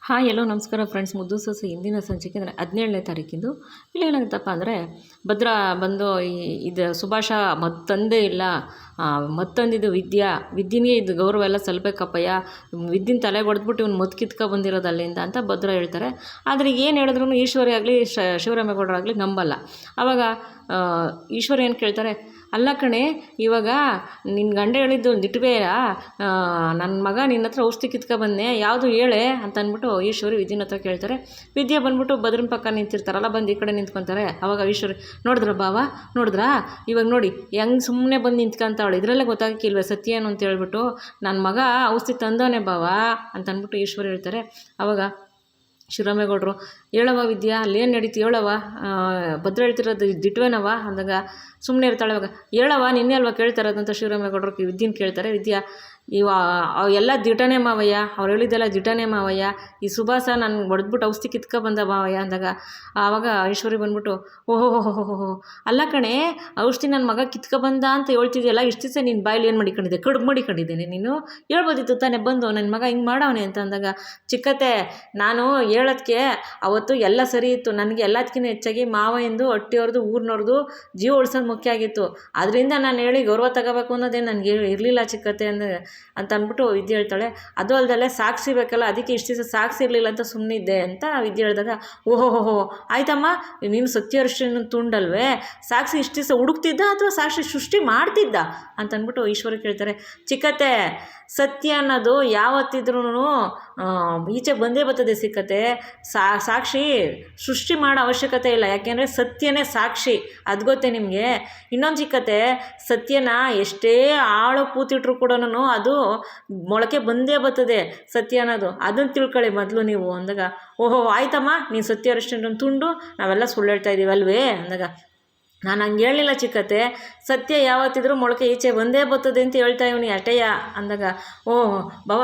Hi ಎಲ್ಲೋ ನಮಸ್ಕಾರ friends. ಮುದ್ದು ಸೊಸೆ ಇಂದಿನ ಸಂಚಿಕೆ ಅಂದರೆ 17ನೇ ತಾರೀಕಿಂದು. ಇಲ್ಲಿ ಏನಾಗುತ್ತಪ್ಪ ಅಂದರೆ ಭದ್ರಾ ಬಂದು ಇದು ಸುಭಾಷ ತಂದೇ ಇಲ್ಲ, ತಂದಿದ್ದು ವಿದ್ಯೆನಿಗೆ ಇದು ಗೌರವ ಎಲ್ಲ ಸಲ್ಬೇಕಪ್ಪಯ್ಯ, ವಿದ್ಯೆನ ತಲೆಗೆ ಹೊಡೆದ್ಬಿಟ್ಟು ಇವ್ನು ಕಿತ್ಕೊ ಬಂದಿರೋದು ಅಲ್ಲಿಂದ ಅಂತ ಭದ್ರಾ ಹೇಳ್ತಾರೆ. ಆದರೆ ಏನು ಹೇಳಿದ್ರು ಈಶ್ವರಿ ಆಗಲಿ ಶಿವರಾಮೇಗೌಡರಾಗಲಿ ನಂಬಲ್ಲ. ಆವಾಗ ಈಶ್ವರಿ ಏನು ಕೇಳ್ತಾರೆ, ಅಲ್ಲ ಕಣೆ, ಇವಾಗ ನಿನ್ನ ಗಂಡ ಹೇಳಿದ್ದು ದಿಟ್ಬೇಯಾ, ನನ್ನ ಮಗ ನಿನ್ನ ಹತ್ರ ಔಷಧಿ ಕಿತ್ಕೊಬಂದೆ, ಯಾವುದು ಹೇಳೆ ಅಂತ ಅಂದ್ಬಿಟ್ಟು ಈಶ್ವರಿ ವಿದ್ಯೆನ ಹತ್ರ ಕೇಳ್ತಾರೆ. ವಿದ್ಯೆ ಬಂದ್ಬಿಟ್ಟು ಭದ್ರನ ಪಕ್ಕ ನಿಂತಿರ್ತಾರಲ್ಲ, ಬಂದು ಈ ಕಡೆ ನಿಂತ್ಕೊತಾರೆ. ಅವಾಗ ಈಶ್ವರಿ, ನೋಡಿದ್ರ ಬಾವ, ನೋಡಿದ್ರಾ ಇವಾಗ ನೋಡಿ ಹೆಂಗೆ ಸುಮ್ಮನೆ ಬಂದು ನಿಂತ್ಕೊಂತಾವಳು, ಇದರಲ್ಲೇ ಗೊತ್ತಾಗಕ್ಕಿಲ್ವೇ ಸತ್ಯ ಏನು ಅಂತ ಹೇಳ್ಬಿಟ್ಟು, ನನ್ನ ಮಗ ಔಷಧಿ ತಂದವನೇ ಬಾವ ಅಂತ ಅಂದ್ಬಿಟ್ಟು ಈಶ್ವರಿ ಹೇಳ್ತಾರೆ. ಅವಾಗ ಶಿವರಾಮೇಗೌಡರು, ಹೇಳವ ವಿದ್ಯಾ, ಅಲ್ಲೇನು ನಡೀತಿ ಹೇಳವ, ಭದ್ರ ಹೇಳ್ತಿರೋದು ದಿಟ್ವೇನವ ಅಂದಾಗ ಸುಮ್ಮನೆ ಇರ್ತಾಳೆ. ಅವಾಗ ಹೇಳವ, ನಿನ್ನೆ ಅಲ್ವಾ ಕೇಳ್ತಾರದಂತ ಶಿವರಾಮೇಗೌಡರು ವಿದ್ಯೆನ ಕೇಳ್ತಾರೆ. ವಿದ್ಯಾ, ಎಲ್ಲ ದಿಟನೇ ಮಾವಯ್ಯ, ಅವ್ರು ಹೇಳಿದ್ದೆಲ್ಲ ದಿಟನೇ ಮಾವಯ್ಯ, ಈ ಸುಭಾಸ ನಾನು ಹೊಡೆದ್ಬಿಟ್ಟು ಔಷಧಿ ಕಿತ್ಕೊಬಂದ ಮಾವಯ್ಯ ಅಂದಾಗ ಆವಾಗ ಐಶ್ವರ್ಯ ಬಂದ್ಬಿಟ್ಟು, ಓಹೋ ಅಲ್ಲ ಕಣೆ, ಔಷಧಿ ನನ್ನ ಮಗ ಕಿತ್ಕೊಬಂದ ಅಂತ ಹೇಳ್ತಿದ್ಯಲ್ಲ, ಇಷ್ಟು ದಿವಸ ನಿನ್ನ ಬಾಯಲ್ಲಿ ಏನು ಮಾಡಿಕೊಂಡಿದ್ದೆ, ಕಡುಬು ಮಾಡಿಕೊಂಡಿದ್ದೇನೆ, ನೀನು ಹೇಳ್ಬೋದಿತ್ತು ತಾನೇ ಬಂದು ನನ್ನ ಮಗ ಹಿಂಗೆ ಮಾಡವನೆ ಅಂತ ಅಂದಾಗ, ಚಿಕ್ಕತ್ತೆ ನಾನು ಹೇಳೋದಕ್ಕೆ ಅವತ್ತು ಎಲ್ಲ ಸರಿ ಇತ್ತು, ನನಗೆ ಎಲ್ಲದಕ್ಕಿಂತ ಹೆಚ್ಚಾಗಿ ಮಾವ ಎಂದು ಹೊಟ್ಟೆಯವ್ರದ್ದು ಊರಿನವ್ರದ್ದು ಜೀವ ಉಳ್ಸೋದು ಮುಖ್ಯ ಆಗಿತ್ತು, ಅದರಿಂದ ನಾನು ಹೇಳಿ ಗೌರವ ತಗೋಬೇಕು ಅನ್ನೋದೇನು ನನಗೆ ಇರಲಿಲ್ಲ ಚಿಕ್ಕತ್ತೆ ಅಂತ ಅಂದ್ಬಿಟ್ಟು ವಿದ್ಯೆ ಹೇಳ್ತಾಳೆ. ಅದು ಅಲ್ಲದಲ್ಲೇ ಸಾಕ್ಷಿ ಬೇಕಲ್ಲ, ಅದಕ್ಕೆ ಇಷ್ಟು ದಿವಸ ಸಾಕ್ಷಿ ಇರಲಿಲ್ಲ ಅಂತ ಸುಮ್ಮನಿದ್ದೆ ಅಂತ ವಿದ್ಯೆ ಹೇಳಿದಾಗ, ಓಹೋ ಆಯ್ತಮ್ಮ, ನೀನು ಸತ್ಯಹರಿಶ್ಚಂದ್ರನ ತುಂಡಲ್ವೇ, ಸಾಕ್ಷಿ ಇಷ್ಟು ದಿವಸ ಹುಡುಕ್ತಿದ್ದ ಅಥವಾ ಸಾಕ್ಷಿ ಸೃಷ್ಟಿ ಮಾಡ್ತಿದ್ದ ಅಂತ ಅಂದ್ಬಿಟ್ಟು ಈಶ್ವರಿ ಕೇಳ್ತಾರೆ. ಚಿಕ್ಕತ್ತೆ, ಸತ್ಯ ಅನ್ನೋದು ಯಾವತ್ತಿದ್ರೂ ಈಚೆ ಬಂದೇ ಬರ್ತದೆ ಸಿಕ್ಕತ್ತೆ, ಸಾಕ್ಷಿ ಸೃಷ್ಟಿ ಮಾಡೋ ಅವಶ್ಯಕತೆ ಇಲ್ಲ, ಯಾಕೆಂದರೆ ಸತ್ಯನೇ ಸಾಕ್ಷಿ, ಅದು ಗೊತ್ತೇ ನಿಮಗೆ. ಇನ್ನೊಂದು ಚಿಕ್ಕತ್ತೆ, ಸತ್ಯನ ಎಷ್ಟೇ ಆಳು ಕೂತಿಟ್ರು ಕೂಡ ಅದು ಮೊಳಕೆ ಬಂದೇ ಬರ್ತದೆ ಸತ್ಯ ಅನ್ನೋದು, ಅದನ್ನು ತಿಳ್ಕೊಳ್ಳಿ ಮೊದಲು ನೀವು ಅಂದಾಗ, ಓಹೋ ಆಯ್ತಮ್ಮ, ನೀನು ಸತ್ಯಹರಿಶ್ಚಂದ್ರನ ತುಂಡು, ನಾವೆಲ್ಲ ಸುಳ್ಳು ಹೇಳ್ತಾ ಇದ್ದೀವಿ ಅಲ್ವೇ ಅಂದಾಗ, ನಾನು ಹಂಗೆ ಹೇಳಲಿಲ್ಲ ಚಿಕ್ಕತ್ತೆ, ಸತ್ಯ ಯಾವತ್ತಿದ್ರೂ ಮೊಳಕೆ ಈಚೆ ಬಂದೇ ಬರ್ತದೆ ಅಂತ ಹೇಳ್ತಾ ಇವನಿ ಅಟೆಯ ಅಂದಾಗ, ಓಹ್ ಬಾವ,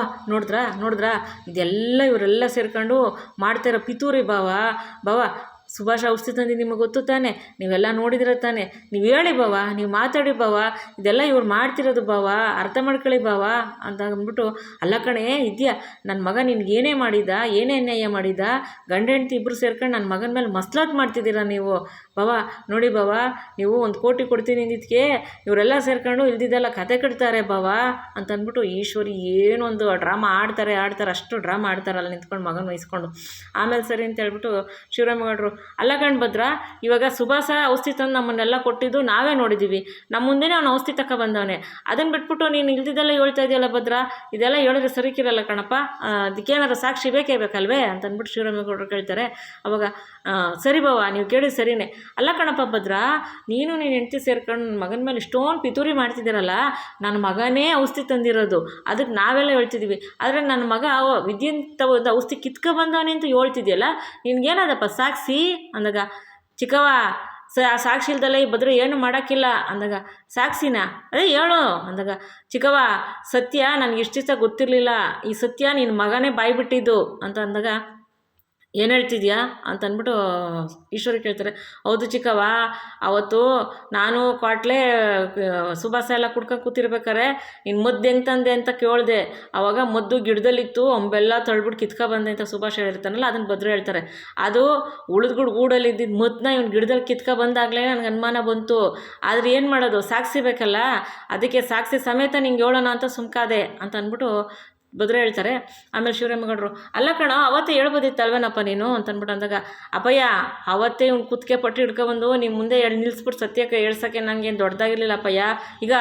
ನೋಡಿದ್ರಾ ಇದೆಲ್ಲ ಇವರೆಲ್ಲ ಸೇರ್ಕೊಂಡು ಮಾಡ್ತಾಯಿರೋ ಪಿತೂರಿ ಬಾವ, ಸುಭಾಷ ಔಷಧಿ ತಂದು ನಿಮಗೆ ಗೊತ್ತು ತಾನೆ, ನೀವೆಲ್ಲ ನೋಡಿದಿರ ತಾನೆ, ನೀವು ಹೇಳಿ ಬಾವ, ನೀವು ಮಾತಾಡಿ ಬಾವ, ಇದೆಲ್ಲ ಇವ್ರು ಮಾಡ್ತಿರೋದು ಬಾವ, ಅರ್ಥ ಮಾಡ್ಕೊಳ್ಳಿ ಬಾವ ಅಂತ ಅಂದ್ಬಿಟ್ಟು, ಅಲ್ಲ ಕಣೆ ಇದೆಯಾ, ನನ್ನ ಮಗ ನಿನ್ಗೇನೇ ಮಾಡಿದ, ಏನೇ ಅನ್ಯಾಯ ಮಾಡಿದ, ಗಂಡ ಹೆಂಡತಿ ಇಬ್ಬರು ಸೇರ್ಕೊಂಡು ನನ್ನ ಮಗನ ಮೇಲೆ ಮಸ್ಲಾತ್ ಮಾಡ್ತಿದ್ದೀರಾ ನೀವು ಬಾವ, ನೋಡಿ ಬಾವ, ನೀವು 1 ಕೋಟಿ ಕೊಡ್ತೀನಿ ಅಂದಿದ್ದಕ್ಕೆ ಇವರೆಲ್ಲ ಸೇರ್ಕೊಂಡು ಇಲ್ದಿದ್ದೆಲ್ಲ ಕತೆ ಕಟ್ತಾರೆ ಬಾವ ಅಂತ ಅಂದ್ಬಿಟ್ಟು ಈಶ್ವರಿ ಏನೊಂದು ಡ್ರಾಮಾ ಆಡ್ತಾರೆ, ಅಷ್ಟು ಡ್ರಾಮಾ ಆಡ್ತಾರಲ್ಲ ನಿಂತ್ಕೊಂಡು ಮಗನ ವಹಿಸ್ಕೊಂಡು. ಆಮೇಲೆ ಸರಿ ಅಂತ ಹೇಳ್ಬಿಟ್ಟು ಶಿವರಾಮೇಗೌಡರು, ಅಲ್ಲ ಕಣ್ ಭದ್ರ, ಇವಾಗ ಸುಭಾಸ ಔಷಧಿ ತಂದು ನಮ್ಮನ್ನೆಲ್ಲ ಕೊಟ್ಟಿದ್ದು ನಾವೇ ನೋಡಿದ್ದೀವಿ, ನಮ್ಮ ಮುಂದೆನೇ ಅವ್ನು ಔಷಧಿ ತಕ್ಕ ಬಂದವನೇ, ಅದನ್ನು ಬಿಟ್ಬಿಟ್ಟು ನೀನು ಇಲ್ದಿದ್ದೆಲ್ಲ ಹೇಳ್ತಾ ಇದೆಯಲ್ಲ ಭದ್ರ, ಇದೆಲ್ಲ ಹೇಳಿದ್ರೆ ಸರಿಕಿರಲ್ಲ ಕಣಪ್ಪ, ಅದಕ್ಕೇನಾದ್ರು ಸಾಕ್ಷಿ ಬೇಕಲ್ವೇ ಅಂತ ಅಂದ್ಬಿಟ್ಟು ಶಿವರಾಮೇಗೌಡರು ಕೇಳ್ತಾರೆ. ಅವಾಗ ಸರಿ ಬಾವ, ನೀವು ಕೇಳಿ ಸರಿನೇ, ಅಲ್ಲ ಕಣಪ್ಪ ಭದ್ರ, ನೀನು ಹೆಂಡತಿ ಸೇರ್ಕೊಂಡು ನನ್ನ ಮಗನ ಮೇಲೆ ಇಷ್ಟೊಂದು ಪಿತೂರಿ ಮಾಡ್ತಿದ್ದೀರಲ್ಲ, ನನ್ನ ಮಗನೇ ಔಷಧಿ ತಂದಿರೋದು, ಅದಕ್ಕೆ ನಾವೆಲ್ಲ ಹೇಳ್ತಿದ್ದೀವಿ, ಆದರೆ ನನ್ನ ಮಗ ವಿದ್ಯೆಂತ ಒಂದು ಔಷಧಿ ಕಿತ್ಕೊಬಂದವನೇ ಅಂತ ಹೇಳ್ತಿದ್ಯಲ್ಲ, ನಿನ್ಗೇನದಪ್ಪ ಸಾಕ್ಷಿ ಅಂದಾಗ, ಚಿಕ್ಕವ ಸಾಕ್ಷಿ ಇಲ್ದಲ್ಲ ಈ ಭದ್ರ ಏನು ಮಾಡೋಕ್ಕಿಲ್ಲ ಅಂದಾಗ, ಸಾಕ್ಷಿನ ಅದೇ ಹೇಳು ಅಂದಾಗ, ಚಿಕ್ಕವ ಸತ್ಯ ನನಗೆ ಇಷ್ಟು ದಿವಸ ಗೊತ್ತಿರಲಿಲ್ಲ, ಈ ಸತ್ಯ ನಿನ್ನ ಮಗನೇ ಬಾಯ್ಬಿಟ್ಟಿದ್ದು ಅಂತ ಅಂದಾಗ, ಏನು ಹೇಳ್ತಿದ್ಯಾ ಅಂತ ಅಂದ್ಬಿಟ್ಟು ಈಶ್ವರಿ ಕೇಳ್ತಾರೆ. ಹೌದು ಚಿಕ್ಕವ, ಅವತ್ತು ನಾನು ಕ್ವಾಟ್ಲೆ ಸುಭಾಸ ಎಲ್ಲ ಕುಡ್ಕೊಂಡು ಕೂತಿರ್ಬೇಕಾರೆ ನಿನ್ನ ಮದ್ದು ಹೆಂಗೆ ತಂದೆ ಅಂತ ಕೇಳಿದೆ, ಆವಾಗ ಮದ್ದು ಗಿಡದಲ್ಲಿತ್ತು, ಅಂಬೆಲ್ಲ ತಳ್ಬಿಟ್ಟು ಕಿತ್ಕೊಬಂದೆ ಅಂತ ಸುಭಾಷ ಹೇಳಿರ್ತಾನಲ್ಲ, ಅದನ್ನು ಭದ್ರ ಹೇಳ್ತಾರೆ. ಅದು ಗೂಡಲ್ಲಿ ಇದ್ದಿದ್ದು ಮದ್ದನ್ನ ಇವ್ನು ಗಿಡದಲ್ಲಿ ಕಿತ್ಕೊಬಂದಾಗಲೇ ನನಗೆ ಅನುಮಾನ ಬಂತು, ಆದರೆ ಏನು ಮಾಡೋದು, ಸಾಕ್ಷಿ ಬೇಕಲ್ಲ, ಅದಕ್ಕೆ ಸಾಕ್ಷಿ ಸಮೇತ ನಿಂಗೆ ಹೇಳೋಣ ಅಂತ ಸುಮ್ಕಾದೆ ಅಂತ ಅಂದ್ಬಿಟ್ಟು ಭದ್ರ ಹೇಳ್ತಾರೆ. ಆಮೇಲೆ ಶಿವರಾಮೇಗೌಡರು, ಅಲ್ಲ ಕಣೋ, ಅವತ್ತೇ ಹೇಳ್ಬೋದಿತ್ತಲ್ವೇನಪ್ಪ ನೀನು ಅಂತ ಅಂದ್ಬಿಟ್ಟು ಅಂದಾಗ, ಅಪ್ಪಯ್ಯ ಅವತ್ತೇ ಇವ್ನು ಕುತ್ತಿಗೆ ಪಟ್ಟಿ ಹಿಡ್ಕೊಬಂದು ನಿಮ್ಮ ಮುಂದೆ ನಿಲ್ಲಿಸ್ಬಿಟ್ಟು ಸತ್ಯಕ್ಕೆ ಹೇಳ್ಸೋಕ್ಕೆ ನನಗೇನು ದೊಡ್ಡದಾಗಿರಲಿಲ್ಲ ಅಪ್ಪಯ್ಯ, ಈಗ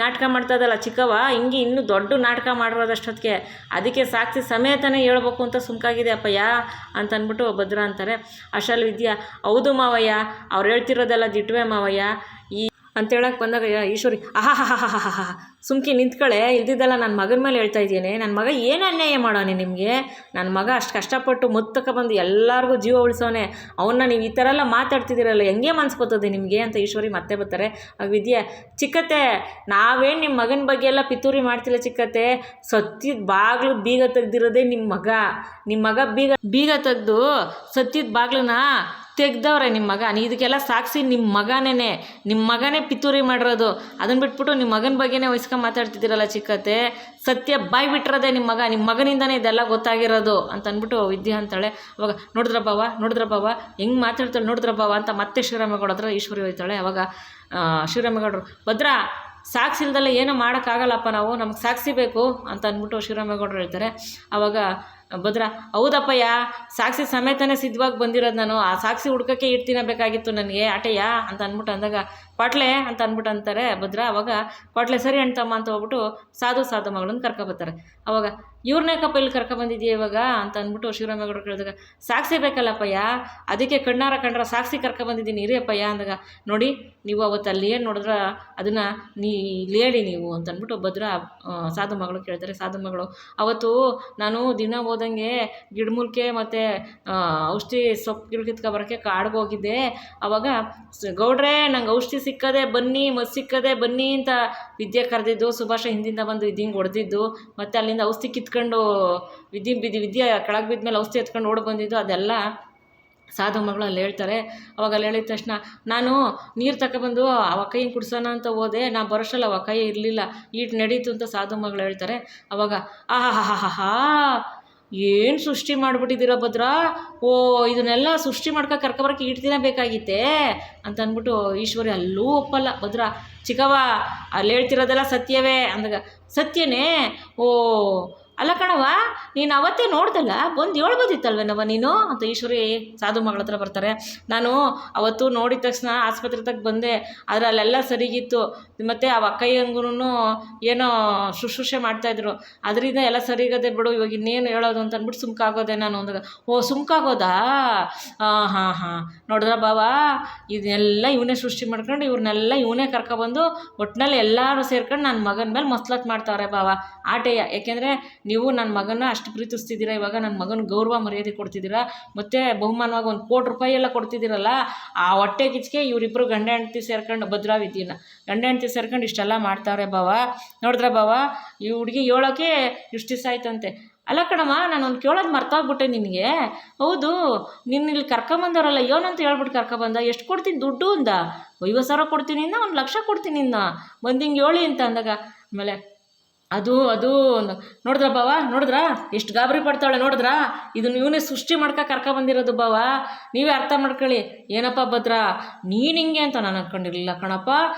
ನಾಟಕ ಮಾಡ್ತಾ ಇದ್ದಲ್ಲ ಚಿಕ್ಕವ, ಹಿಂಗೆ ಇನ್ನೂ ದೊಡ್ಡ ನಾಟಕ ಮಾಡಿರೋದಷ್ಟೊತ್ತಿಗೆ, ಅದಕ್ಕೆ ಸಾಕ್ಷಿ ಸಮೇತನೇ ಹೇಳ್ಬೇಕು ಅಂತ ಸುಮ್ಕಾಗಿದೆ ಅಪ್ಪಯ್ಯ ಅಂತ ಅಂದ್ಬಿಟ್ಟು ಭದ್ರ ಅಂತಾರೆ. ಅಷ್ಟಲ್ಲಿ ವಿದ್ಯಾ, ಹೌದು ಮಾವಯ್ಯ, ಅವ್ರು ಹೇಳ್ತಿರೋದೆಲ್ಲ ದಿಟ್ವೆ ಮಾವಯ್ಯ ಅಂತ ಹೇಳಕ್ಕೆ ಬಂದಾಗ ಈಶ್ವರಿ, ಆಹಾ ಸುಮ್ಕಿ ನಿಂತ್ಕೊಳ್ಳೆ, ಇಲ್ದಿದ್ದಲ್ಲ ನನ್ನ ಮಗನ ಮೇಲೆ ಹೇಳ್ತಾ ಇದ್ದೇನೆ, ನನ್ನ ಮಗ ಏನು ಅನ್ಯಾಯ ಮಾಡೋನೆ ನಿಮಗೆ, ನನ್ನ ಮಗ ಅಷ್ಟು ಕಷ್ಟಪಟ್ಟು ಮುತ್ತಕ್ಕೆ ಬಂದು ಎಲ್ಲರಿಗೂ ಜೀವ ಉಳಿಸೋನೆ, ಅವನ್ನ ನೀವು ಈ ಥರ ಎಲ್ಲ ಮಾತಾಡ್ತಿದ್ದೀರಲ್ಲ, ಹೆಂಗೆ ಮನ್ಸು ಬರ್ತದೆ ನಿಮಗೆ ಅಂತ ಈಶ್ವರಿ ಮತ್ತೆ ಬರ್ತಾರೆ. ವಿದ್ಯೆ, ಚಿಕ್ಕತ್ತೆ ನಾವೇನು ನಿಮ್ಮ ಮಗನ ಬಗ್ಗೆ ಎಲ್ಲ ಪಿತೂರಿ ಮಾಡ್ತಿಲ್ಲ ಚಿಕ್ಕತ್ತೆ, ಸತ್ಯದ ಬಾಗಿಲು ಬೀಗ ತೆಗ್ದಿರೋದೇ ನಿಮ್ಮ ಮಗ ಬೀಗ ತೆಗೆದು ಸತ್ಯದ ಬಾಗಿಲನ್ನ ತೆಗ್ದವ್ರೆ ನಿಮ್ಮ ಮಗ. ಇದಕ್ಕೆಲ್ಲ ಸಾಕ್ಷಿ ನಿಮ್ಮ ಮಗನೇ ಪಿತೂರಿ ಮಾಡಿರೋದು. ಅದನ್ನು ಬಿಟ್ಬಿಟ್ಟು ನಿಮ್ಮ ಮಗನ ಬಗ್ಗೆನೇ ವಹಿಸ್ಕೊಂಡು ಮಾತಾಡ್ತಿದ್ದೀರಲ್ಲ ಚಿಕ್ಕತ್ತೆ. ಸತ್ಯ ಬಾಯಿ ಬಿಟ್ಟಿರೋದೆ ನಿಮ್ಮ ಮಗನಿಂದನೇ ಇದೆಲ್ಲ ಗೊತ್ತಾಗಿರೋದು ಅಂತ ಅಂದ್ಬಿಟ್ಟು ವಿದ್ಯಾ ಅಂತಾಳೆ. ಅವಾಗ ನೋಡಿದ್ರ ಬಾವ ಹೆಂಗೆ ಮಾತಾಡ್ತಾಳೆ ನೋಡಿದ್ರ ಬಾವ ಅಂತ ಮತ್ತೆ ಶ್ರೀರಾಮೇಗೌಡ ಹತ್ರ ಈಶ್ವರಿ ಹೋಯ್ತಾಳೆ. ಅವಾಗ ಶ್ರೀರಾಮೇಗೌಡರು, ಭದ್ರಾ ಸಾಕ್ಷಿ ಇಲ್ದಲ್ಲ ಏನೂ ಮಾಡೋಕ್ಕಾಗಲ್ಲಪ್ಪ, ನಮಗೆ ಸಾಕ್ಷಿ ಬೇಕು ಅಂತ ಅಂದ್ಬಿಟ್ಟು ಶ್ರೀರಾಮೇಗೌಡರು ಹೇಳ್ತಾರೆ. ಆವಾಗ ಭದ್ರಾ, ಹೌದಪ್ಪಯ್ಯ, ಸಾಕ್ಷಿ ಸಮೇತನೇ ಸಿದ್ಧವಾಗಿ ಬಂದಿರೋದು ನಾನು. ಆ ಸಾಕ್ಷಿ ಹುಡ್ಕೋಕ್ಕೆ ಇಟ್ಟು ಬೇಕಾಗಿತ್ತು ನನಗೆ ಆಟಯ್ಯ ಅಂತ ಅಂದ್ಬಿಟ್ಟು ಅಂದಾಗ, ಪಾಟ್ಲೆ ಅಂತ ಅಂದ್ಬಿಟ್ಟು ಅಂತಾರೆ ಭದ್ರಾ. ಅವಾಗ ಪಾಟ್ಲೆ ಸರಿ ಅಣ್ತಮ್ಮ ಅಂತ ಹೋಗ್ಬಿಟ್ಟು ಸಾಧು ಮಗಳನ್ನ ಕರ್ಕೊಬರ್ತಾರೆ. ಅವಾಗ ಇವ್ರನ್ನೇ ಇಲ್ಲಿ ಕರ್ಕೊಬಂದಿದ್ಯಾ ಇವಾಗ ಅಂತ ಅಂದ್ಬಿಟ್ಟು ಶ್ರೀರಾಮೇಗೌಡರು ಕೇಳಿದಾಗ, ಸಾಕ್ಷಿ ಬೇಕಲ್ಲಪ್ಪಯ್ಯ, ಅದಕ್ಕೆ ಕಣ್ಣಾರ ಸಾಕ್ಷಿ ಕರ್ಕೊಬಂದಿದ್ದೀನಿ ಇರಿ ಅಪ್ಪಯ್ಯ ಅಂದಾಗ, ನೋಡಿ ನೀವು ಅವತ್ತು ಅಲ್ಲಿ ಏನು ನೋಡಿದ್ರೆ ಅದನ್ನು ಇಲ್ಲಿ ಹೇಳಿ ನೀವು ಅಂತ ಅಂದ್ಬಿಟ್ಟು ಭದ್ರಾ ಸಾಧು ಮಗಳು ಕೇಳ್ತಾರೆ. ಸಾಧು ಮಗಳು, ಅವತ್ತು ನಾನು ದಿನ ಹೋದಂಗೆ ಗಿಡಮೂಲಿಕೆ ಮತ್ತು ಔಷಧಿ ಸೊಪ್ಪು ಕಿತ್ಕೊಬರೋಕ್ಕೆ ಕಾಡ್ಗೆ ಹೋಗಿದ್ದೆ. ಅವಾಗ ಗೌಡ್ರೆ ನಂಗೆ ಔಷಧಿ ಸಿಕ್ಕದೆ ಬನ್ನಿ, ಮದ್ದು ಸಿಕ್ಕದೆ ಬನ್ನಿ ಅಂತ ವಿದ್ಯೆ ಕರೆದಿದ್ದು. ಸುಭಾಷ ಹಿಂದಿಂದ ಬಂದು ಹಿಂಗೆ ಹೊಡೆದಿದ್ದು, ಮತ್ತು ಅಲ್ಲಿಂದ ಔಷಧಿ ಕಿತ್ಕೊಂಡು ವಿದ್ಯೆ ಕೆಳಗೆ ಬಿದ್ದ ಮೇಲೆ ಔಷಧಿ ಎತ್ಕೊಂಡು ಓಡಿ ಬಂದಿದ್ದು, ಅದೆಲ್ಲ ಸಾಧು ಮಗಳು ಅಲ್ಲಿ ಹೇಳ್ತಾರೆ. ಅವಾಗ ಅಲ್ಲಿ ಹೇಳಿದ ತಕ್ಷಣ ನಾನು ನೀರು ತಗೊಬಂದು ಅವ ಕೈಯಿಂದ ಕುಡ್ಸೋಣ ಅಂತ ಹೋದೆ, ನಾ ಬರೋಷ್ಟಲ್ಲ ಅವ ಕೈ ಇರಲಿಲ್ಲ, ಈಟ್ ನಡೀತು ಅಂತ ಸಾಧು ಮಗಳು ಹೇಳ್ತಾರೆ. ಅವಾಗ ಆಹಾ ಏನು ಸೃಷ್ಟಿ ಮಾಡಿಬಿಟ್ಟಿದ್ದೀರ ಭದ್ರಾ, ಇದನ್ನೆಲ್ಲ ಸೃಷ್ಟಿ ಕರ್ಕೊಬರೋಕ್ಕೆ ಈಟ್ ದಿನ ಬೇಕಾಗಿತ್ತೆ ಅಂತ ಅಂದ್ಬಿಟ್ಟು ಈಶ್ವರಿ ಅಲ್ಲೂ ಒಪ್ಪಲ್ಲ. ಭದ್ರಾ, ಚಿಕ್ಕವ್ವ ಅಲ್ಲಿ ಹೇಳ್ತಿರೋದೆಲ್ಲ ಸತ್ಯವೇ ಅಂದಾಗ, ಸತ್ಯನೇ? ಅಲ್ಲ ಕಣವ, ನೀನು ಅವತ್ತೇ ನೋಡ್ದಲ್ಲ, ಬಂದು ಹೇಳ್ಬೋದಿತ್ತಲ್ವೇನವ ನೀನು ಅಂತ ಈಶ್ವರಿ ಸಾಧು ಮಗಳ ಹತ್ರ ಬರ್ತಾರೆ. ನಾನು ಅವತ್ತು ನೋಡಿದ ತಕ್ಷಣ ಆಸ್ಪತ್ರೆ ತಗ ಬಂದೆ, ಆದರೆ ಅಲ್ಲೆಲ್ಲ ಸರಿಗಿತ್ತು, ಮತ್ತು ಆ ಅಕ್ಕಯ್ಯಂಗೂ ಏನೋ ಶುಶ್ರೂಷೆ ಮಾಡ್ತಾಯಿದ್ರು, ಅದರಿಂದ ಎಲ್ಲ ಸರಿಗದೆ ಬಿಡು, ಇವಾಗ ಇನ್ನೇನು ಹೇಳೋದು ಅಂತ ಅಂದ್ಬಿಟ್ಟು ಸುಮ್ಕಾಗೋದೆ ನಾನು ಅಂದಾಗ, ಸುಮ್ಕಾಗೋದಾ? ಹಾಂ ನೋಡಿದ್ರ ಬಾವ, ಇದನ್ನೆಲ್ಲ ಇವನೇ ಸೃಷ್ಟಿ ಮಾಡ್ಕೊಂಡು ಇವ್ರನ್ನೆಲ್ಲ ಇವನೇ ಕರ್ಕೊಬಂದು ಒಟ್ಟಿನಲ್ಲಿ ಎಲ್ಲರೂ ಸೇರ್ಕೊಂಡು ನನ್ನ ಮಗನ ಮೇಲೆ ಮಸ್ಲತ್ ಮಾಡ್ತಾವ್ರೆ ಬಾವ ಆಟೆಯ. ಯಾಕೆಂದರೆ ನೀವು ನನ್ನ ಮಗನ ಅಷ್ಟು ಪ್ರೀತಿಸ್ತಿದ್ದೀರಾ, ಇವಾಗ ನನ್ನ ಮಗನ ಗೌರವ ಮರ್ಯಾದೆ ಕೊಡ್ತಿದ್ದೀರಾ, ಮತ್ತು ಬಹುಮಾನವಾಗಿ 1 ಕೋಟಿ ರೂಪಾಯಿ ಎಲ್ಲ ಕೊಡ್ತಿದ್ದೀರಲ್ಲ, ಆ ಹೊಟ್ಟೆ ಕಿಚ್ಚಿಗೆ ಇವರಿಬ್ಬರು ಗಂಡ ಹೆಂಡ್ತಿ ಸೇರ್ಕೊಂಡು ಭದ್ರಾ ವಿದ್ಯೆನ ಗಂಡ ಹೆಂಡ್ತಿ ಸೇರ್ಕೊಂಡು ಇಷ್ಟೆಲ್ಲ ಮಾಡ್ತಾವ್ರೆ ಬಾವ. ನೋಡಿದ್ರೆ ಬಾವ, ಈ ಹುಡುಗಿ ಹೇಳೋಕ್ಕೆ ಇಷ್ಟು ದಿವಸ ಆಯ್ತಂತೆ. ಅಲ್ಲ ಕಣಮ್ಮ, ನಾನೊಂದು ಕೇಳೋದು ಮರ್ತೋಗ್ಬಿಟ್ಟೆ ನಿನಗೆ. ಹೌದು, ನಿನ್ನ ಇಲ್ಲಿ ಕರ್ಕೊಂಬಂದವರಲ್ಲ ಏನಂತ ಹೇಳ್ಬಿಟ್ಟು ಕರ್ಕೊಬಂದ, ಎಷ್ಟು ಕೊಡ್ತೀನಿ ದುಡ್ಡು ಅಂದ? 50,000 ಕೊಡ್ತೀನಿ ಇಂದ, 1 ಲಕ್ಷ ಕೊಡ್ತೀನಿ ಇಂದ, ಬಂದು ಹಿಂಗೆ ಹೇಳಿ ಅಂತ ಅಂದಾಗ, ಆಮೇಲೆ ಅದು ನೋಡಿದ್ರ ಬಾವ, ನೋಡಿದ್ರಾ ಎಷ್ಟು ಗಾಬರಿ ಪಡ್ತಾಳೆ ನೋಡಿದ್ರಾ, ಇದನ್ನು ಇವನೇ ಸೃಷ್ಟಿ ಕರ್ಕೊಬಂದಿರೋದು ಬಾವ, ನೀವೇ ಅರ್ಥ ಮಾಡ್ಕೊಳ್ಳಿ. ಏನಪ್ಪ ಭದ್ರಾ, ನೀನು ಹಿಂಗೆ ಅಂತ ನಾನು ಅಂದ್ಕೊಂಡಿರಲಿಲ್ಲ ಕಣಪ್ಪ,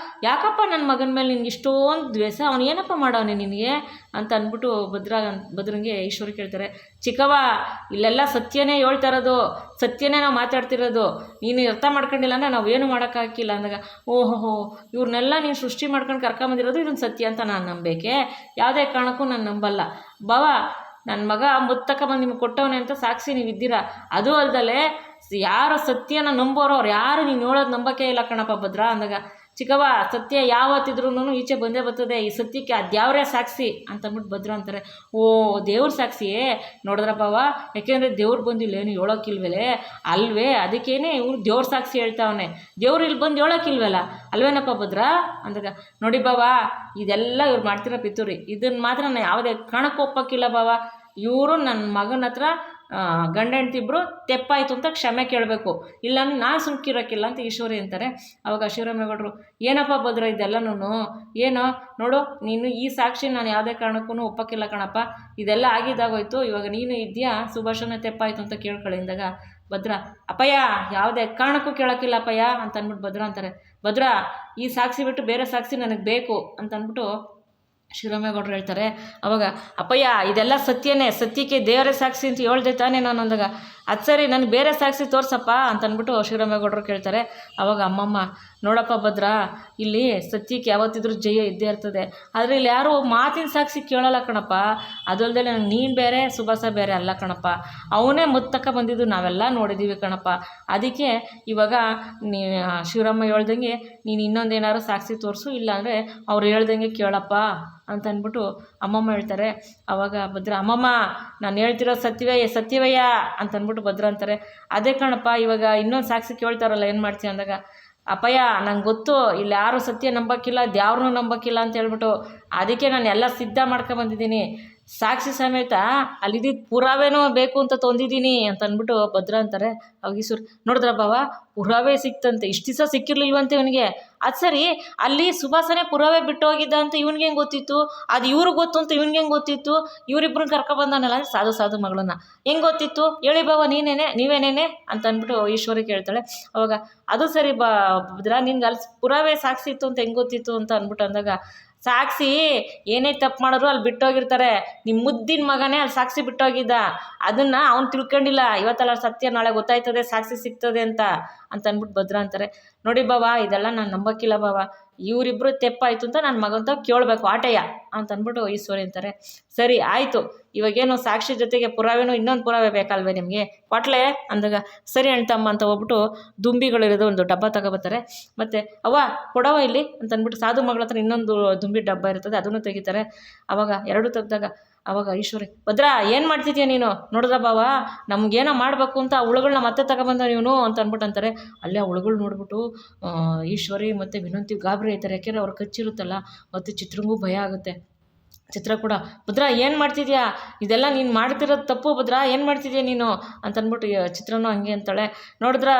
ಯಾಕಪ್ಪ ನನ್ನ ಮಗನ ಮೇಲೆ ನಿನ್ಗೆ ಇಷ್ಟೊಂದು ದ್ವೇಷ, ಅವನು ಏನಪ್ಪ ಮಾಡವನೆ ನಿನಗೆ ಅಂತ ಅಂದ್ಬಿಟ್ಟು ಭದ್ರಂಗೆ ಈಶ್ವರಿ ಕೇಳ್ತಾರೆ. ಚಿಕ್ಕವ್ವ, ಇಲ್ಲೆಲ್ಲ ಸತ್ಯನೇ ಹೇಳ್ತಾ ಇರೋದು, ಸತ್ಯನೇ ನಾವು ಮಾತಾಡ್ತಿರೋದು, ನೀನು ಅರ್ಥ ಮಾಡ್ಕೊಂಡಿಲ್ಲ ಅಂದರೆ ನಾವೇನು ಮಾಡೋಕ್ಕಾಗಿಲ್ಲ ಅಂದಾಗ, ಓಹೋ ಇವ್ರನ್ನೆಲ್ಲ ನೀನು ಸೃಷ್ಟಿ ಮಾಡ್ಕೊಂಡು ಕರ್ಕೊಂಬಂದಿರೋದು ಇದನ್ನು ಸತ್ಯ ಅಂತ ನಾನು ನಂಬೇಕೆ, ಯಾವುದೇ ಕಾರಣಕ್ಕೂ ನಾನು ನಂಬಲ್ಲ ಬಾವ. ನನ್ನ ಮಗ ಬಂದು ನಿಮ್ಗೆ ಕೊಟ್ಟವನೇ ಅಂತ ಸಾಕ್ಷಿ ನೀವು ಇದ್ದೀರಾ. ಅದು ಅಲ್ದಲೆ ಯಾರು ಸತ್ಯನ ನಂಬೋರು ಅವ್ರು ಯಾರು ನೀನು ಹೇಳೋದು ನಂಬಕ್ಕೆ ಇಲ್ಲ ಕಣಪ್ಪ ಭದ್ರಾ ಅಂದಾಗ, ಚಿಕ್ಕವ್ವ ಸತ್ಯ ಯಾವತ್ತಿದ್ರೂ ಈಚೆ ಬಂದೇ ಬರ್ತದೆ, ಈ ಸತ್ಯಕ್ಕೆ ಅದ್ಯಾವ್ರೇ ಸಾಕ್ಷಿ ಅಂತ ಅಂದ್ಬಿಟ್ಟು ಭದ್ರಾ ಅಂತಾರೆ. ದೇವ್ರ ಸಾಕ್ಷಿಯೇ ನೋಡಿದ್ರ ಬಾವ, ಯಾಕೆಂದರೆ ದೇವ್ರು ಬಂದು ಇಲ್ಲೇನು ಹೇಳೋಕ್ಕಿಲ್ವೇ ಅಲ್ವೇ, ಅದಕ್ಕೇನೆ ಇವ್ರು ದೇವ್ರ ಸಾಕ್ಷಿ ಹೇಳ್ತಾವನೆ, ದೇವ್ರು ಇಲ್ಲಿ ಬಂದು ಹೇಳೋಕ್ಕಿಲ್ವಲ್ಲ ಅಲ್ವೇನಪ್ಪ ಭದ್ರಾ ಅಂದಾಗ, ನೋಡಿ ಬಾವ, ಇದೆಲ್ಲ ಇವ್ರು ಮಾಡ್ತಿರೋ ಪಿತೂರಿ, ಇದನ್ನು ಮಾತ್ರ ನಾನು ಯಾವುದೇ ಕಾರಣಕ್ಕೂ ಒಪ್ಪಕ್ಕಿಲ್ಲ ಬಾವ. ಇವರು ನನ್ನ ಮಗನ ಹತ್ರ ಗಂಡ ಹೆಂಡ್ತಿಬ್ರು ತೆಪ್ಪಾಯಿತು ಅಂತ ಕ್ಷಮೆ ಕೇಳಬೇಕು, ಇಲ್ಲಾಂದ್ರೆ ನಾನು ಸುಮ್ಕಿರೋಕ್ಕಿಲ್ಲ ಅಂತ ಈಶ್ವರಿ ಅಂತಾರೆ. ಅವಾಗ ಶ್ರೀರಾಮೇಗೌಡರು, ಏನಪ್ಪ ಭದ್ರ ಇದೆಲ್ಲನೂ ಏನೋ ನೋಡು, ನೀನು ಈ ಸಾಕ್ಷಿ ನಾನು ಯಾವುದೇ ಕಾರಣಕ್ಕೂ ಒಪ್ಪಕ್ಕಿಲ್ಲ ಕಣಪ್ಪ, ಇದೆಲ್ಲ ಆಗಿದ್ದಾಗೋಯ್ತು, ಇವಾಗ ನೀನು ಇದೆಯಾ ಸುಭಾಷನ ತೆಪ್ಪಾಯಿತು ಅಂತ ಕೇಳ್ಕೊಳ್ಳಿಂದಾಗ ಭದ್ರಾ, ಅಪ್ಪಯ್ಯ ಯಾವುದೇ ಕಾರಣಕ್ಕೂ ಕೇಳೋಕ್ಕಿಲ್ಲ ಅಪ್ಪಯ್ಯ ಅಂತ ಅಂದ್ಬಿಟ್ಟು ಭದ್ರಾ ಅಂತಾರೆ. ಭದ್ರಾ, ಈ ಸಾಕ್ಷಿ ಬಿಟ್ಟು ಬೇರೆ ಸಾಕ್ಷಿ ನನಗೆ ಬೇಕು ಅಂತ ಅಂದ್ಬಿಟ್ಟು ಶ್ರೀರಾಮೇಗೌಡರು ಹೇಳ್ತಾರೆ. ಅವಾಗ ಅಪ್ಪಯ್ಯ ಇದೆಲ್ಲ ಸತ್ಯನೇ, ಸತ್ಯಕ್ಕೆ ದೇವರೇ ಸಾಕ್ಷಿ ಅಂತ ಹೇಳ್ದೆ ತಾನೇ ನಾನು ಅಂದಾಗ, ಅದು ಸರಿ ನನಗೆ ಬೇರೆ ಸಾಕ್ಷಿ ತೋರ್ಸಪ್ಪ ಅಂತ ಅಂದ್ಬಿಟ್ಟು ಶ್ರೀರಾಮೇಗೌಡರು ಕೇಳ್ತಾರೆ. ಅವಾಗ ಅಮ್ಮಮ್ಮ, ನೋಡಪ್ಪ ಭದ್ರಾ, ಇಲ್ಲಿ ಸತ್ಯಕ್ಕೆ ಯಾವತ್ತಿದ್ರೂ ಜಯ ಇದ್ದೇ ಇರ್ತದೆ, ಆದರೆ ಇಲ್ಲಿ ಯಾರು ಮಾತಿನ ಸಾಕ್ಷಿ ಕೇಳೋಲ್ಲ ಕಣಪ್ಪ, ಅದಲ್ಲದೆ ನನಗೆ ನೀನು ಬೇರೆ ಸುಭಾಷ ಬೇರೆ ಅಲ್ಲ ಕಣಪ್ಪ, ಅವನೇ ಮುತ್ತಕ್ಕ ಬಂದಿದ್ದು ನಾವೆಲ್ಲ ನೋಡಿದ್ದೀವಿ ಕಣಪ್ಪ, ಅದಕ್ಕೆ ಇವಾಗ ಶಿವರಾಮ ಹೇಳ್ದಂಗೆ ನೀನು ಇನ್ನೊಂದೇನಾದ್ರು ಸಾಕ್ಷಿ ತೋರಿಸು, ಇಲ್ಲಾಂದರೆ ಅವ್ರು ಹೇಳ್ದಂಗೆ ಕೇಳಪ್ಪ ಅಂತ ಅಂದ್ಬಿಟ್ಟು ಅಮ್ಮಮ್ಮ ಹೇಳ್ತಾರೆ. ಆವಾಗ ಭದ್ರ, ಅಮ್ಮಮ್ಮ ನಾನು ಹೇಳ್ತಿರೋ ಸತ್ಯವಯ್ಯ ಅಂತ ಅಂದ್ಬಿಟ್ಟು ಭದ್ರ ಅಂತಾರೆ. ಅದೇ ಕಣಪ್ಪ, ಇವಾಗ ಇನ್ನೊಂದು ಸಾಕ್ಷಿ ಕೇಳ್ತಾರಲ್ಲ ಏನು ಮಾಡ್ತೀಯ ಅಂದಾಗ, ಅಪ್ಪಯ್ಯ ನಂಗೆ ಗೊತ್ತು ಇಲ್ಲಿ ಯಾರು ಸತ್ಯ ನಂಬೋಕ್ಕಿಲ್ಲ, ದ್ಯಾವ್ರನ್ನೂ ನಂಬೋಕ್ಕಿಲ್ಲ ಅಂತ ಹೇಳ್ಬಿಟ್ಟು, ಅದಕ್ಕೆ ನಾನು ಎಲ್ಲ ಸಿದ್ಧ ಮಾಡ್ಕೊಬಂದಿದ್ದೀನಿ, ಸಾಕ್ಷಿ ಸಮೇತ ಅಲ್ಲಿದ್ದಿದ್ದು ಪುರಾವೆನೂ ಬೇಕು ಅಂತ ತಂದಿದ್ದೀನಿ ಅಂತ ಅಂದ್ಬಿಟ್ಟು ಭದ್ರ ಅಂತಾರೆ. ಅವಾಗ ಈಶ್ವರಿ ನೋಡಿದ್ರ ಬಾವ ಪುರಾವೆ ಸಿಕ್ತಂತೆ, ಇಷ್ಟು ದಿವಸ ಸಿಕ್ಕಿರ್ಲಿಲ್ವಂತೆ ಇವನಿಗೆ. ಅದು ಸರಿ, ಅಲ್ಲಿ ಸುಭಾಸನೇ ಪುರಾವೆ ಬಿಟ್ಟು ಹೋಗಿದ್ದ ಅಂತ ಇವ್ನಿಗೆ ಹೆಂಗೆ ಗೊತ್ತಿತ್ತು? ಅದು ಇವ್ರಿಗೆ ಗೊತ್ತು ಅಂತ ಇವ್ನಿಗೆ ಹೆಂಗೆ ಗೊತ್ತಿತ್ತು? ಇವರಿಬ್ಬರನ್ನ ಕರ್ಕೊಬಂದಾನಲ್ಲ ಸಾಧು ಮಗಳನ್ನ ಹೆಂಗೆ ಗೊತ್ತಿತ್ತು ಹೇಳಿ ಬಾವ, ನೀವೇನೇನೆ ಅಂತ ಅಂದ್ಬಿಟ್ಟು ಈಶ್ವರಿ ಕೇಳ್ತಾಳೆ. ಅವಾಗ ಅದು ಸರಿ ಭದ್ರ, ನಿನ್ಗೆ ಅಲ್ಲಿ ಪುರಾವೆ ಸಾಕ್ಷಿ ಇತ್ತು ಅಂತ ಹೆಂಗೆ ಗೊತ್ತಿತ್ತು ಅಂತ ಅಂದ್ಬಿಟ್ಟು ಅಂದಾಗ, ಸಾಕ್ಷಿ ಏನೇ ತಪ್ಪು ಮಾಡಿದ್ರು ಅಲ್ಲಿ ಬಿಟ್ಟೋಗಿರ್ತಾರೆ, ನಿಮ್ಮ ಮುದ್ದಿನ ಮಗನೇ ಅಲ್ಲಿ ಸಾಕ್ಷಿ ಬಿಟ್ಟೋಗಿದ್ದ, ಅದನ್ನು ಅವ್ನು ತಿಳ್ಕೊಂಡಿಲ್ಲ, ಇವತ್ತಲ್ಲ ಸತ್ಯ ನಾಳೆ ಗೊತ್ತಾಯ್ತದೆ, ಸಾಕ್ಷಿ ಸಿಗ್ತದೆ ಅಂತ ಅಂದ್ಬಿಟ್ಟು ಭದ್ರ ಅಂತಾರೆ. ನೋಡಿ ಬಾವ, ಇದೆಲ್ಲ ನಾನು ನಂಬಕ್ಕಿಲ್ಲ ಬಾವ, ಇವರಿಬ್ಬರು ತೆಪ್ಪಾಯಿತು ಅಂತ ನನ್ನ ಮಗಂತ ಕೇಳಬೇಕು ಆಟಯ್ಯ ಅಂತ ಅಂದ್ಬಿಟ್ಟು ಈಶ್ವರಿ ಅಂತಾರೆ. ಸರಿ ಆಯಿತು, ಇವಾಗೇನು ಸಾಕ್ಷಿ ಜೊತೆಗೆ ಪುರಾವೆನೂ ಇನ್ನೊಂದು ಪುರಾವೆ ಬೇಕಲ್ವೇ ನಿಮಗೆ, ಕೊಟ್ಲೆ ಅಂದಾಗ ಸರಿ ಅಣ್ತಮ್ಮ ಅಂತ ಹೋಗ್ಬಿಟ್ಟು ದುಂಬಿಗಳಿರೋದು ಒಂದು ಡಬ್ಬ ತಗೊಬತ್ತಾರೆ. ಮತ್ತು ಅವ್ವ ಕೊಡವ ಇಲ್ಲಿ ಅಂತ ಅಂದ್ಬಿಟ್ಟು ಸಾಧು ಮಗಳ ಹತ್ರ ಇನ್ನೊಂದು ದುಂಬಿ ಡಬ್ಬ ಇರ್ತದೆ, ಅದನ್ನು ತೆಗಿತಾರೆ. ಅವಾಗ ಎರಡು ತೆಗ್ದಾಗ ಅವಾಗ ಈಶ್ವರಿ, ಭದ್ರ ಏನು ಮಾಡ್ತಿದ್ಯಾ ನೀನು? ನೋಡಿದ್ರ ಬಾವ, ನಮಗೇನೋ ಮಾಡಬೇಕು ಅಂತ ಆ ಹುಳುಗಳನ್ನ ಮತ್ತೆ ತಗೊಬಂದ ನೀನು ಅಂತ ಅಂದ್ಬಿಟ್ಟು ಅಂತಾರೆ. ಅಲ್ಲೇ ಆ ಹುಳುಗಳು ನೋಡ್ಬಿಟ್ಟು ಈಶ್ವರಿ ಮತ್ತು ವಿನಂತಿ ಗಾಬರಿ ಆಯ್ತಾರೆ. ಯಾಕೆಂದರೆ ಅವ್ರು ಕಚ್ಚಿರುತ್ತಲ್ಲ, ಮತ್ತು ಚಿತ್ರಂಗೂ ಭಯ ಆಗುತ್ತೆ. ಚಿತ್ರ ಕೂಡ, ಭದ್ರ ಏನು ಮಾಡ್ತಿದ್ಯಾ? ಇದೆಲ್ಲ ನೀನು ಮಾಡ್ತಿರೋದು ತಪ್ಪು ಭದ್ರ, ಏನು ಮಾಡ್ತಿದ್ಯಾ ನೀನು ಅಂತ ಅಂದ್ಬಿಟ್ಟು ಚಿತ್ರನೂ ಹಂಗೆ ಅಂತಾಳೆ. ನೋಡಿದ್ರ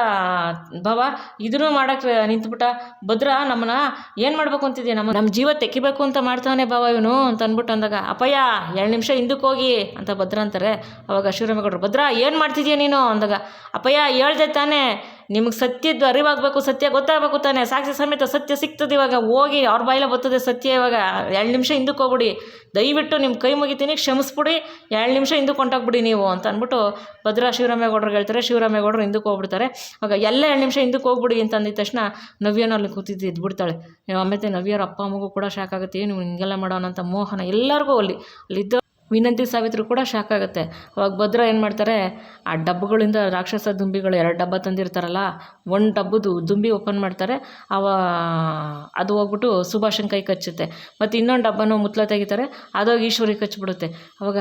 ಬಾವ, ಇದನ್ನು ಮಾಡೋಕ್ಕೆ ನಿಂತ್ಬಿಟ್ಟ ಭದ್ರ, ನಮ್ಮನ್ನ ಏನು ಮಾಡ್ಬೇಕು ಅಂತಿದ್ಯಾ? ನಮ್ಮ ಜೀವ ತೆಗಿಬೇಕು ಅಂತ ಮಾಡ್ತಾನೆ ಬಾವ ಇವನು ಅಂತ ಅಂದ್ಬಿಟ್ಟು ಅಂದಾಗ, ಅಪ್ಪಯ್ಯ 2 ನಿಮಿಷ ಹಿಂದಕ್ಕೆ ಹೋಗಿ ಅಂತ ಭದ್ರ ಅಂತಾರೆ. ಅವಾಗ ಶಿವರಾಮೇಗೌಡರು, ಭದ್ರ ಏನು ಮಾಡ್ತಿದ್ಯಾ ನೀನು ಅಂದಾಗ, ಅಪ್ಪಯ್ಯ ಹೇಳ್ದೆ ತಾನೇ, ನಿಮಗೆ ಸತ್ಯದ್ದು ಅರಿವಾಗಬೇಕು, ಸತ್ಯ ಗೊತ್ತಾಗಬೇಕು ತಾನೆ, ಸಾಕ್ಷಿ ಸಮೇತ ಸತ್ಯ ಸಿಗ್ತದೆ, ಇವಾಗ ಹೋಗಿ ಅವ್ರ ಬಾಯಿಲೆ ಬರ್ತದೆ ಸತ್ಯ, ಇವಾಗ 2 ನಿಮಿಷ ಹಿಂದಕ್ಕೆ ಹೋಗ್ಬಿಡಿ, ದಯವಿಟ್ಟು ನಿಮ್ಮ ಕೈ ಮುಗಿತೀನಿ, ಕ್ಷಮಿಸ್ಬಿಡಿ, 2 ನಿಮಿಷ ಹಿಂದಕ್ಕೆ ಹೊಂಟೋಗ್ಬಿಡಿ ನೀವು ಅಂತ ಅಂದ್ಬಿಟ್ಟು ಭದ್ರ ಶಿವರಾಮೇಗೌಡರು ಹೇಳ್ತಾರೆ. ಶಿವರಾಮೇಗೌಡರು ಹಿಂದಕ್ಕೆ ಹೋಗ್ಬಿಡ್ತಾರೆ. ಅವಾಗ ಎಲ್ಲ 2 ನಿಮಿಷ ಹಿಂದಕ್ಕೆ ಹೋಗ್ಬಿಡಿ ಅಂತ ಅಂದಿದ ತಕ್ಷಣ ನವ್ಯನ ಅಲ್ಲಿ ಕೂತಿದ್ದು ಇದ್ಬಿಡ್ತಾಳೆ. ಆಮೇಲೆ ನವ್ಯರ ಅಪ್ಪ ಅಮ್ಮಗೂ ಕೂಡ ಶಾಕ್ ಆಗುತ್ತೆ, ಏನು ಹಿಂಗೆಲ್ಲ ಮಾಡೋಣ ಅಂತ ಮೋಹನ ಎಲ್ಲರಿಗೂ ಅಲ್ಲಿದ್ದ ವಿನಂತಿ ಸಾವಿತ್ರು ಕೂಡ ಶಾಕ್ ಆಗುತ್ತೆ. ಅವಾಗ ಭದ್ರ ಏನು ಮಾಡ್ತಾರೆ, ಆ ಡಬ್ಬಗಳಿಂದ ರಾಕ್ಷಸ ದುಂಬಿಗಳು 2 ಡಬ್ಬ ತಂದಿರ್ತಾರಲ್ಲ, ಒಂದು ಡಬ್ಬದು ದುಂಬಿ ಓಪನ್ ಮಾಡ್ತಾರೆ. ಅದು ಹೋಗ್ಬಿಟ್ಟು ಸುಭಾಷನ್ ಕೈ ಕಚ್ಚುತ್ತೆ. ಮತ್ತು ಇನ್ನೊಂದು ಡಬ್ಬನೂ ಮುತ್ಲ ತೆಗಿತಾರೆ, ಅದೋಗಿ ಈಶ್ವರಿ ಕಚ್ಚಿಬಿಡುತ್ತೆ. ಅವಾಗ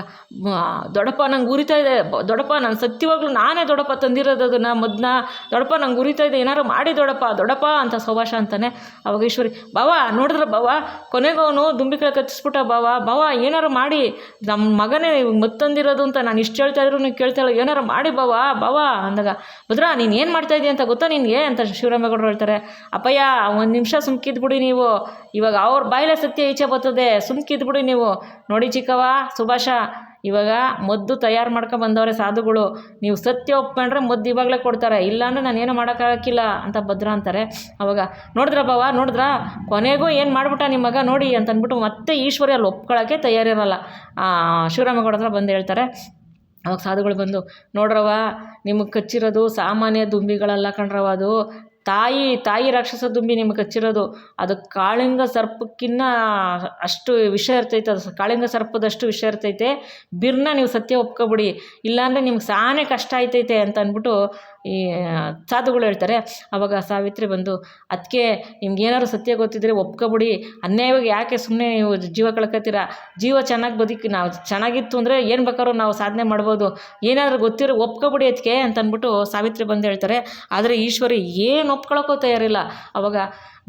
ದೊಡ್ಡಪ್ಪ ನಂಗೆ ಉರಿತಾ ಇದೆ, ದೊಡ್ಡಪ್ಪ ನಾನು ಸತ್ಯವಾಗ್ಲೂ ನಾನೇ ದೊಡ್ಡಪ್ಪ ತಂದಿರೋದು ಅದನ್ನು ಮದ್ನ, ದೊಡ್ಡಪ್ಪ ನಂಗೆ ಉರಿತಾ ಇದೆ, ಏನಾರು ಮಾಡಿ ದೊಡ್ಡಪ್ಪ ಅಂತ ಸುಭಾಷ ಅಂತಾನೆ. ಅವಾಗ ಈಶ್ವರಿ, ಬಾವ ನೋಡಿದ್ರೆ ಬಾವ, ಕೊನೆಗೂ ಅವನು ದುಂಬಿಗಳ ಕಚ್ಚಿಸ್ಬಿಟ್ಟ ಬಾವ ಏನಾರು ಮಾಡಿ, ನಮ್ಮ ಮಗನೇ ಮತ್ತೊಂದಿರೋದು ಅಂತ ನಾನು ಇಷ್ಟು ಹೇಳ್ತಾ ಇದ್ರು ನೀವು ಕೇಳ್ತಾಳೆ, ಏನಾರು ಮಾಡಿ ಬಾವ ಅಂದಾಗ, ಭದ್ರ ನೀನು ಏನು ಮಾಡ್ತಾ ಇದೀಯ ಅಂತ ಗೊತ್ತಾ ನಿನಗೆ ಅಂತ ಶಿವರಾಮೇಗೌಡರು ಹೇಳ್ತಾರೆ. ಅಪ್ಪಯ್ಯ 1 ನಿಮಿಷ ಸುಮ್ಕಿದ್ಬಿಡಿ ನೀವು, ಇವಾಗ ಅವ್ರ ಬಾಯಿಲೆ ಸತ್ಯ ಈಚೆ ಬರ್ತದೆ, ಸುಮ್ಕಿದ್ಬಿಡಿ ನೀವು. ನೋಡಿ ಚಿಕ್ಕವ ಸುಭಾಷ, ಇವಾಗ ಮದ್ದು ತಯಾರು ಬಂದವ್ರೆ ಸಾಧುಗಳು, ನೀವು ಸತ್ಯ ಒಪ್ಕೊಂಡ್ರೆ ಮದ್ದು ಇವಾಗಲೇ ಕೊಡ್ತಾರೆ, ಇಲ್ಲಾಂದ್ರೆ ನಾನೇನು ಮಾಡೋಕ್ಕಾಗಕ್ಕಿಲ್ಲ ಅಂತ ಭದ್ರ ಅಂತಾರೆ. ಅವಾಗ ನೋಡಿದ್ರ ಬಾವ, ನೋಡಿದ್ರ ಕೊನೆಗೂ ಏನು ಮಾಡ್ಬಿಟ್ಟ ನಿಮ್ಮ ಮಗ ನೋಡಿ ಅಂತ ಅಂದ್ಬಿಟ್ಟು ಮತ್ತೆ ಈಶ್ವರಿ ಅಲ್ಲಿ ಒಪ್ಕೊಳ್ಳೋಕ್ಕೆ ತಯಾರಿರಲ್ಲ. ಶಿವರಾಮೇಗೌಡ ಹತ್ರ ಬಂದು ಹೇಳ್ತಾರೆ. ಅವಾಗ ಸಾಧುಗಳು ಬಂದು, ನೋಡ್ರವ ನಿಮಗೆ ಕಚ್ಚಿರೋದು ಸಾಮಾನ್ಯ ದುಂಬಿಗಳಲ್ಲ ಕಣ್ರವ, ಅದು ತಾಯಿ ರಾಕ್ಷಸ ದುಂಬಿ ನಿಮಗೆ ಕಚ್ಚಿರೋದು, ಅದು ಕಾಳಿಂಗ ಸರ್ಪಕ್ಕಿನ್ನ ಅಷ್ಟು ವಿಷ ಇರ್ತೈತೆ, ಅದು ಕಾಳಿಂಗ ಸರ್ಪದಷ್ಟು ವಿಷ ಇರ್ತೈತೆ, ಬಿರ್ನ ನೀವು ಸತ್ಯ ಒಪ್ಕೊಬಿಡಿ, ಇಲ್ಲಾಂದರೆ ನಿಮ್ಗೆ ಸಾನೇ ಕಷ್ಟ ಆಯ್ತೈತೆ ಅಂತ ಅಂದ್ಬಿಟ್ಟು ಈ ಸಾಧುಗಳು ಹೇಳ್ತಾರೆ. ಆವಾಗ ಸಾವಿತ್ರಿ ಬಂದು, ಅದಕ್ಕೆ ನಿಮ್ಗೇನಾದ್ರು ಸತ್ಯ ಗೊತ್ತಿದ್ರೆ ಒಪ್ಕೊಬಿಡಿ, ಅನ್ಯಾಯವಾಗಿ ಯಾಕೆ ಸುಮ್ಮನೆ ನೀವು ಜೀವ ಕಳ್ಕೊತೀರಾ, ಜೀವ ಚೆನ್ನಾಗಿ ನಾವು ಚೆನ್ನಾಗಿತ್ತು ಅಂದರೆ ಏನು ಬೇಕಾದ್ರೂ ನಾವು ಸಾಧನೆ ಮಾಡ್ಬೋದು, ಏನಾದರೂ ಗೊತ್ತಿರೋ ಒಪ್ಕೊಬಿಡಿ ಅದಕ್ಕೆ ಅಂತ ಅಂದ್ಬಿಟ್ಟು ಸಾವಿತ್ರಿ ಬಂದು ಹೇಳ್ತಾರೆ. ಆದರೆ ಈಶ್ವರಿ ಏನು ಒಪ್ಕೊಳ್ಳೋಕ್ಕೂ ತಯಾರಿಲ್ಲ. ಅವಾಗ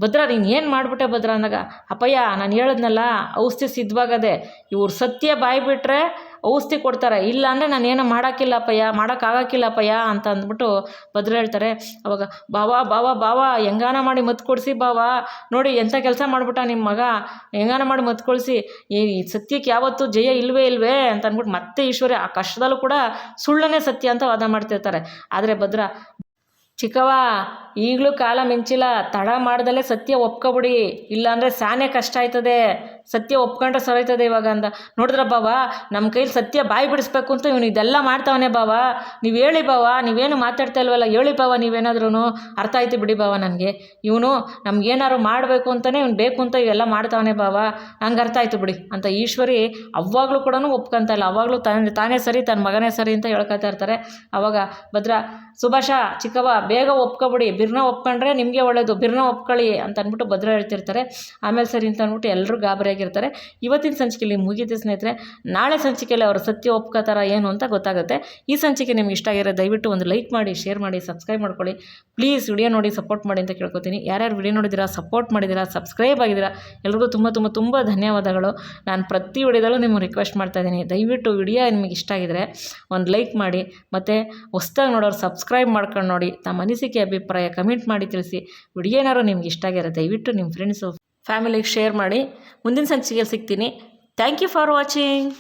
ಭದ್ರ ನೀನು ಏನು ಮಾಡಿಬಿಟ್ಟೆ ಭದ್ರ ಅಂದಾಗ, ಅಪ್ಪಯ್ಯ ನಾನು ಹೇಳಿದ್ನಲ್ಲ ಔಷಧಿ ಸಿದ್ಧವಾಗದೆ, ಇವ್ರು ಸತ್ಯ ಬಾಯಿ ಬಿಟ್ಟರೆ ಔಷಧಿ ಕೊಡ್ತಾರೆ, ಇಲ್ಲ ಅಂದರೆ ನಾನೇನು ಮಾಡೋಕ್ಕಾಗಕ್ಕಿಲ್ಲಪ್ಪಯ್ಯ ಅಂತ ಅಂದ್ಬಿಟ್ಟು ಭದ್ರ ಹೇಳ್ತಾರೆ. ಅವಾಗ ಬಾವ ಹೆಂಗಾನ ಮಾಡಿ ಮದ್ದು ಕೊಡಿಸಿ ಬಾವ, ನೋಡಿ ಎಂಥ ಕೆಲಸ ಮಾಡಿಬಿಟ್ಟ ನಿಮ್ಮ ಮಗ, ಹೆಂಗಾನ ಮಾಡಿ ಮದ್ದು ಕೊಡಿಸಿ, ಈ ಸತ್ಯಕ್ಕೆ ಯಾವತ್ತೂ ಜಯ ಇಲ್ವೇ ಅಂತ ಅಂದ್ಬಿಟ್ಟು ಮತ್ತೆ ಈಶ್ವರಿ ಆ ಕಷ್ಟದಲ್ಲೂ ಕೂಡ ಸುಳ್ಳನ್ನೇ ಸತ್ಯ ಅಂತ ವಾದ ಮಾಡ್ತಿರ್ತಾರೆ. ಆದರೆ ಭದ್ರ, ಚಿಕ್ಕವ ಈಗಲೂ ಕಾಲ ಮಿಂಚಿಲ್ಲ, ತಡ ಮಾಡ್ದಲೇ ಸತ್ಯ ಒಪ್ಕೊಬಿಡಿ, ಇಲ್ಲಾಂದರೆ ಸಾನೇ ಕಷ್ಟ ಆಯ್ತದೆ, ಸತ್ಯ ಒಪ್ಕೊಂಡ್ರೆ ಸರೋಯ್ತದೆ ಇವಾಗ ಅಂದ. ನೋಡಿದ್ರ ಬಾವ, ನಮ್ಮ ಕೈಲಿ ಸತ್ಯ ಬಾಯಿ ಬಿಡಿಸ್ಬೇಕು ಅಂತ ಇವನು ಇದೆಲ್ಲ ಮಾಡ್ತಾವನೆ ಬಾವ, ನೀವು ಹೇಳಿ ಬಾವ, ನೀವೇನು ಮಾತಾಡ್ತಾ ಇಲ್ವಲ್ಲ, ಹೇಳಿ ಬಾವ ನೀವೇನಾದ್ರೂ, ಅರ್ಥ ಆಯ್ತು ಬಿಡಿ ಬಾವ ನನಗೆ, ಇವನು ನಮ್ಗೇನಾದ್ರು ಮಾಡಬೇಕು ಅಂತಲೇ ಇವ್ನು ಬೇಕು ಅಂತ ಇವೆಲ್ಲ ಮಾಡ್ತಾವನೆ ಬಾವ, ನಂಗೆ ಅರ್ಥ ಆಯ್ತು ಬಿಡಿ ಅಂತ ಈಶ್ವರಿ ಅವಾಗಲೂ ಕೂಡ ಒಪ್ಕೊಂತ ಇಲ್ಲ, ಅವಾಗಲೂ ತಾನೇ ಸರಿ, ತನ್ನ ಮಗನೇ ಸರಿ ಅಂತ ಹೇಳ್ಕೊತಾ ಇರ್ತಾರೆ. ಅವಾಗ ಭದ್ರ, ಸುಭಾಷ ಚಿಕ್ಕವ ಬೇಗ ಒಪ್ಕೊಬಿಡಿ, ಬಿರ್ನ ಒಪ್ಕೊಂಡ್ರೆ ನಿಮಗೆ ಒಳ್ಳೆಯದು, ಬಿರ್ನ ಒಪ್ಕೊಳ್ಳಿ ಅಂತ ಅಂದ್ಬಿಟ್ಟು ಭದ್ರ ಹೇಳ್ತಿರ್ತಾರೆ. ಆಮೇಲೆ ಸರಿ ಅಂತ ಅಂದ್ಬಿಟ್ಟು ಎಲ್ಲರೂ ಗಾಬರಿಯಾಗಿರ್ತಾರೆ. ಇವತ್ತಿನ ಸಂಚಿಕೆಯಲ್ಲಿ ಮುಗೀತು ಸ್ನೇಹಿತರೆ. ನಾಳೆ ಸಂಚಿಕೆಯಲ್ಲಿ ಅವರು ಸತ್ಯ ಒಪ್ಕೋತಾರ ಏನು ಅಂತ ಗೊತ್ತಾಗುತ್ತೆ. ಈ ಸಂಚಿಕೆ ನಿಮ್ಗೆ ಇಷ್ಟ ಆಗಿರೋ ದಯವಿಟ್ಟು ಒಂದು ಲೈಕ್ ಮಾಡಿ, ಶೇರ್ ಮಾಡಿ, ಸಬ್ಸ್ಕ್ರೈಬ್ ಮಾಡ್ಕೊಳ್ಳಿ. ಪ್ಲೀಸ್ ವಿಡಿಯೋ ನೋಡಿ ಸಪೋರ್ಟ್ ಮಾಡಿ ಅಂತ ಕೇಳ್ಕೊತೀನಿ. ಯಾರ್ಯಾರು ವಿಡಿಯೋ ನೋಡಿದ್ದೀರಾ, ಸಪೋರ್ಟ್ ಮಾಡಿದ್ದೀರಾ, ಸಬ್ಸ್ಕ್ರೈಬ್ ಆಗಿದ್ದೀರಾ, ಎಲ್ರಿಗೂ ತುಂಬ ತುಂಬ ತುಂಬ ಧನ್ಯವಾದಗಳು. ನಾನು ಪ್ರತಿ ವಿಡಿಯೋದಲ್ಲೂ ನಿಮಗೆ ರಿಕ್ವೆಸ್ಟ್ ಮಾಡ್ತಾಯಿದ್ದೀನಿ, ದಯವಿಟ್ಟು ವಿಡಿಯೋ ನಿಮಗೆ ಇಷ್ಟ ಆಗಿದರೆ ಒಂದು ಲೈಕ್ ಮಾಡಿ, ಮತ್ತು ಹೊಸ್ದಾಗಿ ನೋಡೋರು ಸಬ್ಸ್ಕ್ರೈಬ್ ಮಾಡ್ಕೊಂಡು ನೋಡಿ. ತಮ್ಮ ಅನಿಸಿಕೆ ಅಭಿಪ್ರಾಯ ಕಮೆಂಟ್ ಮಾಡಿ ತಿಳಿಸಿ. ವಿಡಿಯೋ ಏನಾದ್ರು ನಿಮ್ಗೆ ಇಷ್ಟ ಆಗಿರೋ ದಯವಿಟ್ಟು ನಿಮ್ಮ ಫ್ರೆಂಡ್ಸು ಫ್ಯಾಮಿಲಿಗೆ ಶೇರ್ ಮಾಡಿ. ಮುಂದಿನ ಸಂಚಿಕೆಯಲ್ಲಿ ಸಿಗ್ತೀನಿ. Thank you for watching.